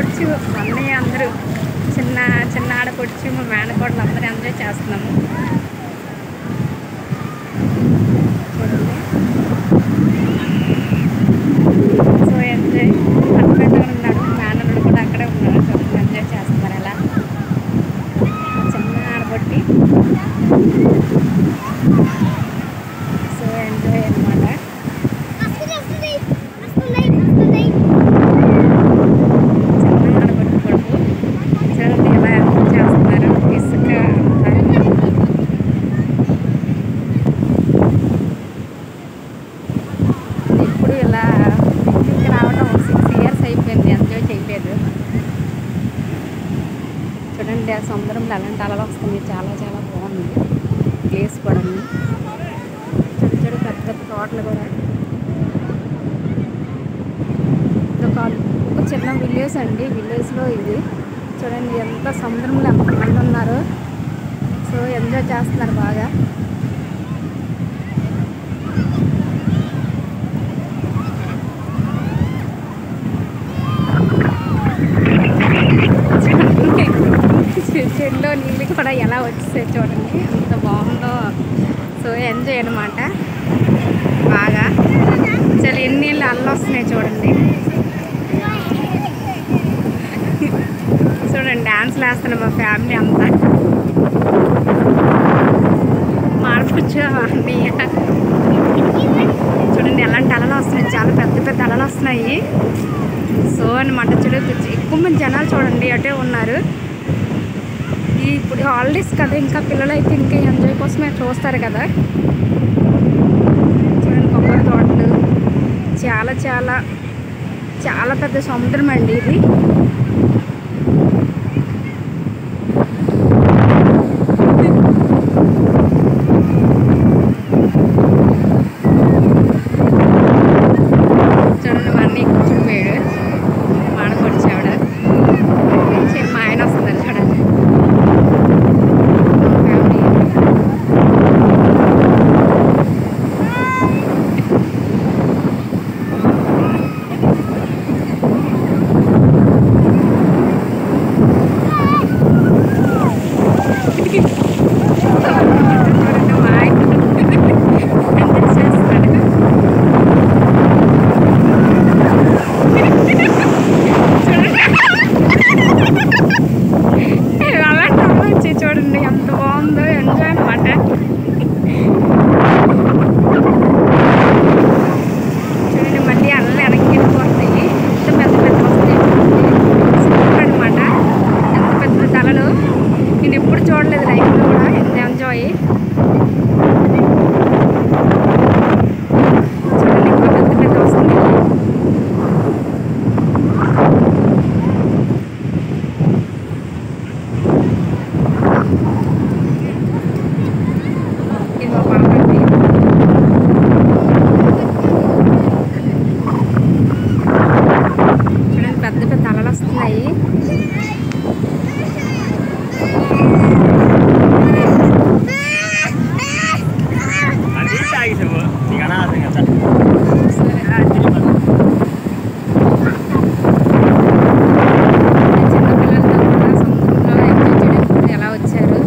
ఆడపడుచు అన్నయ్య అందరూ చిన్న చిన్న ఆడపడుచు మా మేనకోడలు అందరూ ఎంజాయ్ చేస్తున్నాము. సో ఎంజాయ్ హస్బెండ్ ఉన్నాడు, మేనల్లుడు కూడా అక్కడే ఉన్నాడు. సో ఎంజాయ్ చేస్తున్నారు అలా చిన్న ఆడపట్టి. సో ఎంజాయ్ అనమాట. ఇప్పుడు ఇలా ఇంటికి రావడం 6 years అయిపోయింది, ఎంజాయ్ చేయలేదు. చూడండి ఆ సముద్రంలో అలాంటి అలలు వస్తుంది, చాలా చాలా బాగుంది ప్లేస్ కూడా. చెడు చెడు పెద్ద పెద్ద తోటలు కూడా. ఒక చిన్న విలేజ్ అండి, విలేజ్లో ఇది చూడండి ఎంత సముద్రంలో ఎంతమంది ఉన్నారు. సో ఎంజాయ్ చేస్తున్నారు బాగా. చెల్లో నీళ్ళు కూడా ఎలా వచ్చేసాయి చూడండి, ఎంత బాగుందో. సో ఎంజాయ్ అనమాట బాగా. చాలా ఎన్ని నీళ్ళు అల్లు వస్తున్నాయి చూడండి. చూడండి డ్యాన్స్లు వేస్తున్నాం మా ఫ్యామిలీ అంతా. మార్చొచ్చు అన్నయ్య. చూడండి ఎలాంటి అలలు వస్తున్నాయి, చాలా పెద్ద పెద్ద అలలు వస్తున్నాయి. సో అనమాట చూడండి ఎక్కువ మంది జనాలు చూడండి అటే ఉన్నారు. ఇప్పుడు హాలిడేస్ కదా, ఇంకా పిల్లలు అయితే ఇంకా ఎంజాయ్ కోసమే చూస్తారు కదా. చూడండి కొబ్బరి తోటలు, చాలా చాలా చాలా పెద్ద సముద్రం అండి ఇది. చూడండి మా అన్నయ్య కూర్చుడిపోయాడు, మాడకొచ్చావిడ. మా ఆయన వస్తున్నారు చూడండి. చూడండి ఎంత బాగుందో, ఎంజాయ్ అనమాట. చూడండి మళ్ళీ అల్ల వెనక్కి వెళ్ళిపోతాయి, ఎంత పెద్ద పెద్ద వస్తాయి సూపర్ అనమాట. ఎంత పెద్ద పెద్ద అలలు నేను ఎప్పుడు చూడలేదు లైఫ్లో కూడా. ఎంత ఎంజాయ్. చూడండి ఇంకా పెద్ద పెద్ద వస్తుంది. ఇది మా పాపండి. చూడండి పెద్ద పెద్ద అలలు వస్తున్నాయి. చిన్నపిల్లలతో కూడా సముద్రంలో ఎంజాయ్ చేయడానికి ఎలా వచ్చారు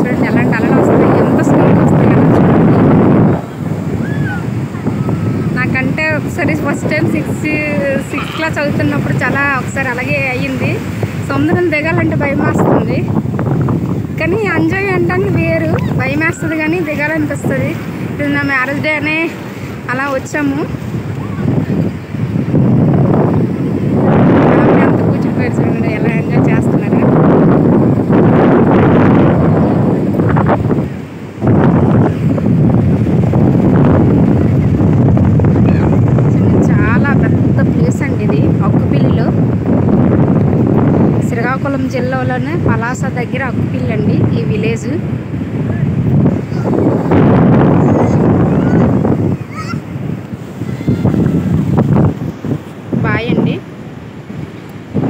చూడండి. ఎలాంటి అలలు వస్తున్నాయి, ఎంత స్పీడ్ వస్తాయి కదా చూడండి. నాకంటే ఒకసారి ఫస్ట్ టైం సిక్స్త్ క్లాస్ చదువుతున్నప్పుడు చాలా ఒకసారి అలాగే అయ్యింది. సముద్రం దిగాలంటే భయం వేస్తుంది, కానీ ఎంజాయ్ అంటానికి వేరు. భయం వేస్తుంది కానీ దిగాలనిపిస్తుంది. ఇది నా మ్యారేజ్ డే అనే అలా వచ్చాము. అంత కూర్చుని చూడండి ఎలా ఎంజాయ్ చేస్తున్నారు. చాలా పెద్ద ప్లేస్ అండి ఇది, అక్కుపిల్లిలో. శ్రీకాకుళం జిల్లాలోనే పలాస దగ్గర అక్కుపిల్లి అండి ఈ విలేజ్.